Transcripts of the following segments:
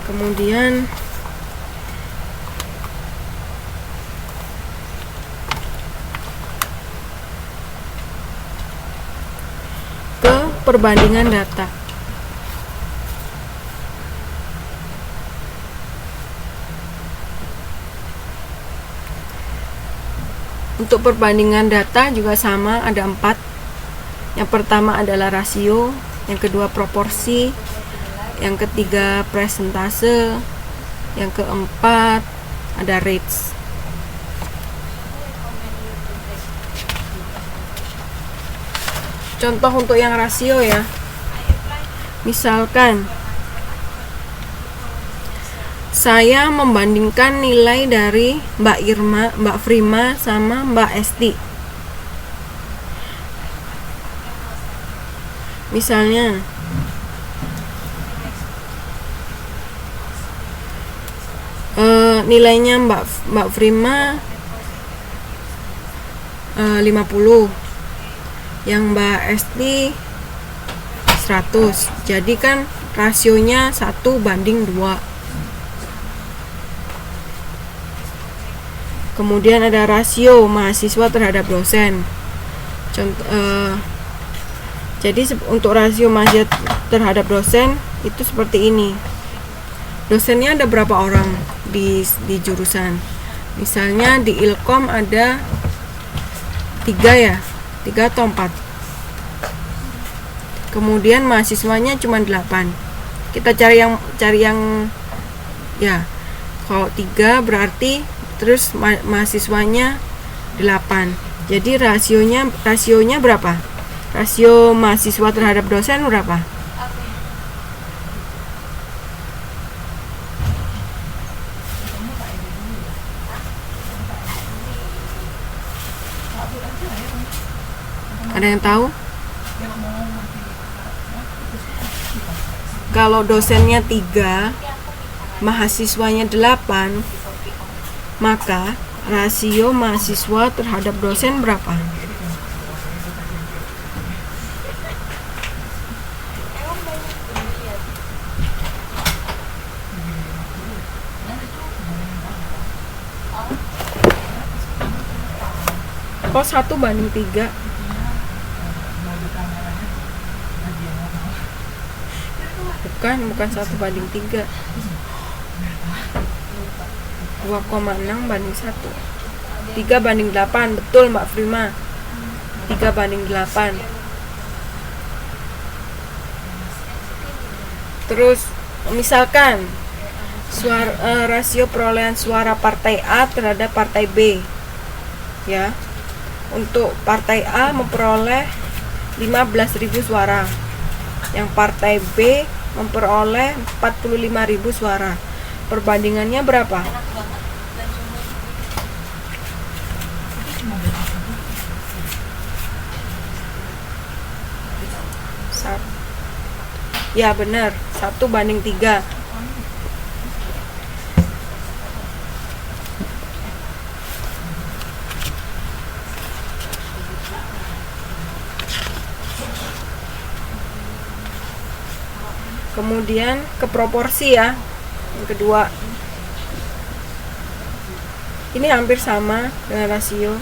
Kemudian ke perbandingan data. Untuk perbandingan data juga sama, ada 4. Yang pertama adalah rasio, yang kedua proporsi, yang ketiga presentase, yang keempat ada rates. Contoh untuk yang rasio ya, misalkan saya membandingkan nilai dari Mbak Irma, Mbak Frima sama Mbak Esti. Misalnya nilainya Mbak Frima 50, yang Mbak Esti 100. Jadi kan rasionya 1:2. Kemudian ada rasio mahasiswa terhadap dosen. Jadi untuk rasio mahasiswa terhadap dosen itu seperti ini. Dosennya ada berapa orang di jurusan? Misalnya di Ilkom ada 3 ya, 3 atau 4. Kemudian mahasiswanya cuma 8. Kita cari yang ya, kalau 3 berarti terus mahasiswanya 8. Jadi rasionya berapa? Rasio mahasiswa terhadap dosen berapa? Ada yang tahu? Kalau dosennya 3, mahasiswanya 8, maka rasio mahasiswa terhadap dosen berapa? Kok 1:3? Bukan 1:3. 2,6:1. 3:8. Betul Mbak Frima, 3:8. Terus misalkan rasio perolehan suara partai A terhadap partai B ya. Untuk partai A memperoleh 15.000 suara, yang partai B memperoleh 45.000 suara. Perbandingannya berapa? Ya benar, 1:3. Kemudian ke proporsi ya, yang kedua. Ini hampir sama dengan rasio.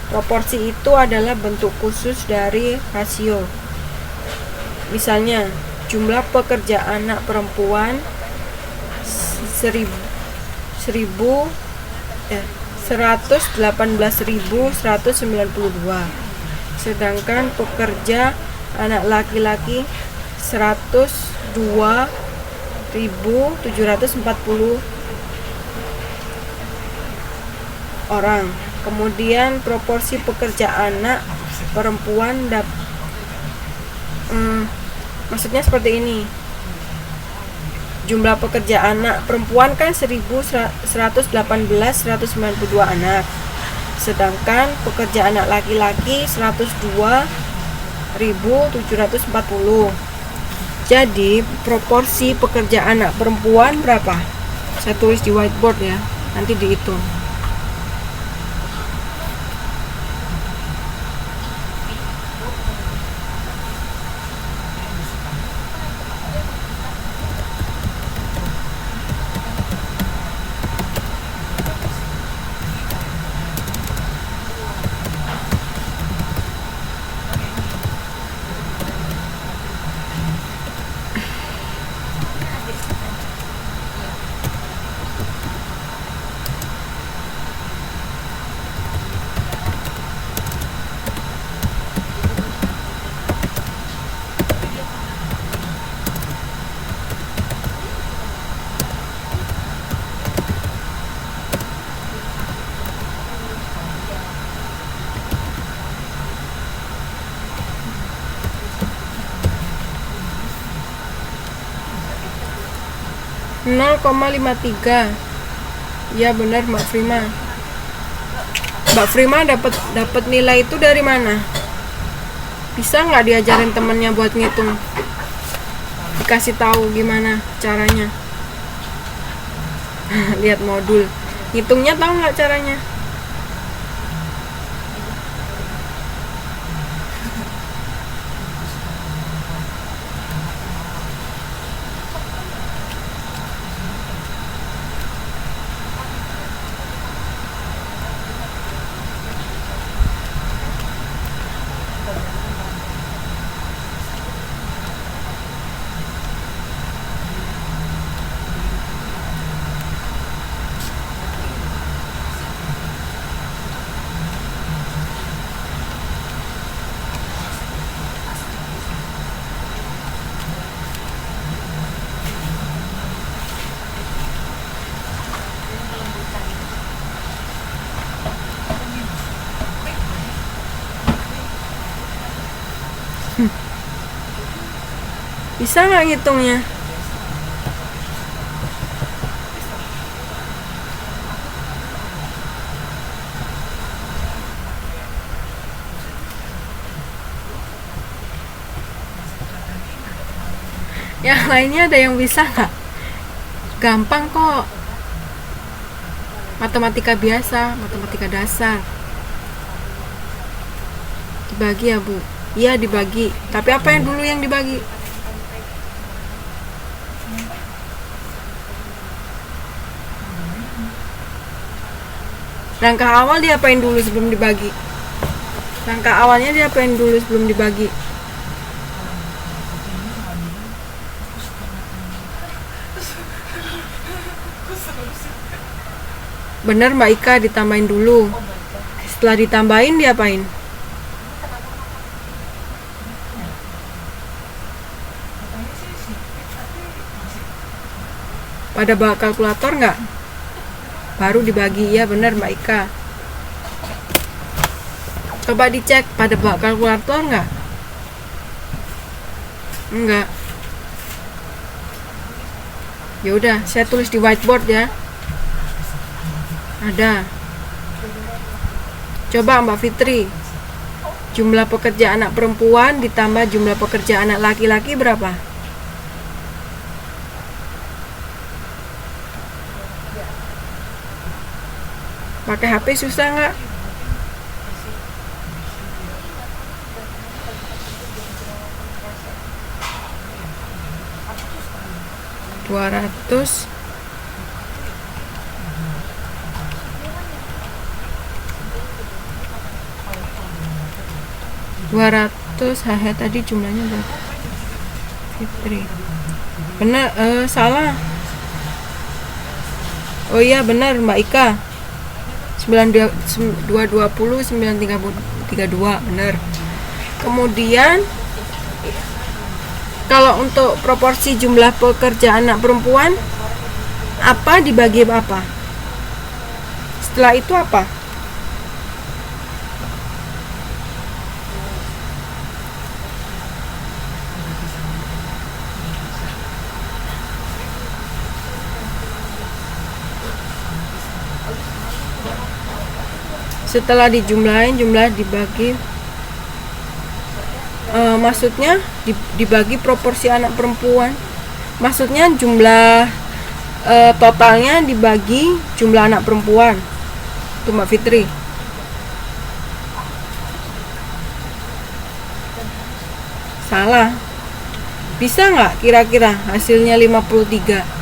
Proporsi itu adalah bentuk khusus dari rasio. Misalnya jumlah pekerja anak perempuan 118.192, sedangkan pekerja anak laki-laki 102.740 orang. Kemudian proporsi pekerja anak perempuan maksudnya seperti ini. Jumlah pekerja anak perempuan kan 1.118.192 anak, sedangkan pekerja anak laki-laki 102.740. Jadi proporsi pekerja anak perempuan berapa? Saya tulis di whiteboard ya, nanti dihitung. 0,53. Ya benar Mbak Prima. Mbak Prima dapat nilai itu dari mana? Bisa nggak diajarin temennya buat ngitung? Dikasih tahu gimana caranya. Lihat modul. Ngitungnya tahu nggak caranya? Bisa nggak ngitungnya? Yang lainnya ada yang bisa nggak? Gampang kok. Matematika biasa, matematika dasar. Dibagi ya Bu? Iya dibagi. Tapi apa yang dulu yang dibagi? Langkah awal diapain dulu sebelum dibagi? Langkah awalnya diapain dulu sebelum dibagi? Bener Mbak Ika, ditambahin dulu. Setelah ditambahin diapain? Pada bak kalkulator nggak? Baru dibagi. Ya bener Mbak Ika. Coba dicek pada bak kalkulator nggak? Enggak. Ya udah, saya tulis di whiteboard ya. Ada. Coba Mbak Fitri, jumlah pekerja anak perempuan ditambah jumlah pekerja anak laki-laki berapa? Pakai HP susah nggak? Dua ratus tadi jumlahnya berapa? Fitri. Benar, salah. Oh iya benar Mbak Ika. 9220 9332 benar. Kemudian kalau untuk proporsi jumlah pekerja anak perempuan, apa dibagi apa? Setelah itu apa? Setelah dijumlahin, jumlah dibagi, maksudnya dibagi proporsi anak perempuan, maksudnya jumlah totalnya dibagi jumlah anak perempuan. Itu Mbak Fitri. Salah. Bisa nggak kira-kira hasilnya 53?